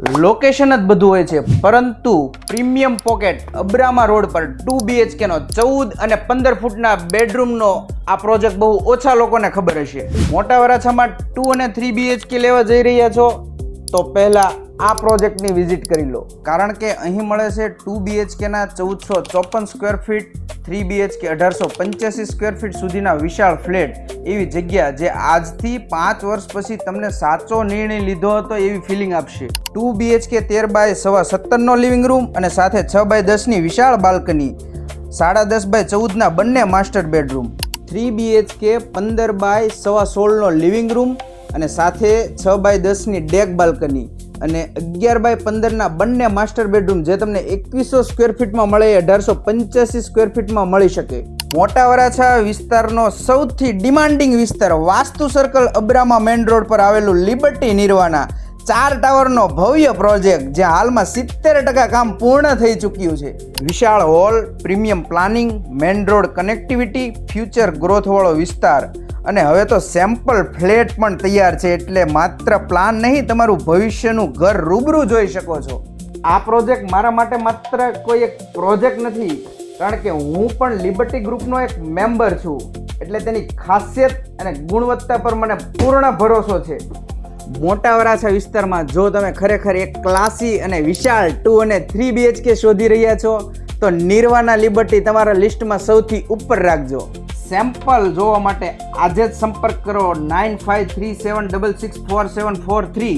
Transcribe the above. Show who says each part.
Speaker 1: Location જ બધું હોય છે, પરંતુ પ્રીમિયમ પોકેટ અબ્રામા રોડ પર 2 BHK નો 14 અને 15 ફૂટના બેડરૂમનો આ પ્રોજેક્ટ બહુ ઓછા લોકોને ખબર હશે. મોટા વરાછામાં 2 અને 3 BHK લેવા જઈ રહ્યા છો તો પહેલા આ પ્રોજેક્ટની વિઝિટ કરી લો, કારણ કે અહીં મળે છે 2 BHK ના 1454 square feet, 3 BHK 1885 square feet સુધીના વિશાળ ફ્લેટ. એવી જગ્યા જે આજથી 5 વર્ષ પછી તમને સાચો નિર્ણય લીધો હતો એવી ફિલિંગ આપશે. 2 BHK 13 બાય 17 નો લિવિંગ રૂમ અને સાથે 6 બાય 10 ની વિશાળ બાલ્કની, 10.5 બાય 14 ના બંને માસ્ટર બેડરૂમ, 3 BHK 15 બાય 16 નો લિવિંગ રૂમ અને સાથે 6 બાય 10 ની ડેક બાલ્કની અને 11 બાય 15 ના બંને માસ્ટર બેડરૂમ જે તમને 2100 સ્ક્વેર ફીટમાં મળે એ 1885 સ્ક્વેર ફીટમાં મળી શકે. મોટા વરાછા વિસ્તારનો સૌથી ડિમાન્ડિંગ વિસ્તાર, vastu circle Abrama main road પર આવેલું લિબર્ટી નિર્વાણા 4 ટાવરનો ભવ્ય પ્રોજેક્ટ, જ્યાં હાલમાં 70% કામ પૂર્ણ થઈ ચૂક્યું છે. વિશાળ hall, premium planning, main road connectivity, future ગ્રોથવાળો વિસ્તાર અને હવે તો સેમ્પલ ફ્લેટ પણ તૈયાર છે, એટલે માત્ર પ્લાન નહીં, તમારું ભવિષ્યનું ઘર રૂબરૂ જોઈ શકો છો. આ પ્રોજેક્ટ મારા માટે માત્ર કોઈ એક પ્રોજેક્ટ નથી, કારણ કે હું પણ લિબર્ટી ગ્રુપનો એક મેમ્બર છું, એટલે તેની ખાસિયત અને ગુણવત્તા પર મને પૂર્ણ ભરોસો છે. મોટા વરાછા વિસ્તારમાં જો તમે ખરેખર એક ક્લાસી અને વિશાળ 2 અને 3 BHK શોધી રહ્યા છો તો નિર્વાણા લિબર્ટી તમારા લિસ્ટમાં સૌથી ઉપર રાખજો. સેમ્પલ જોવા માટે આજે જ સંપર્ક કરો 9537664743.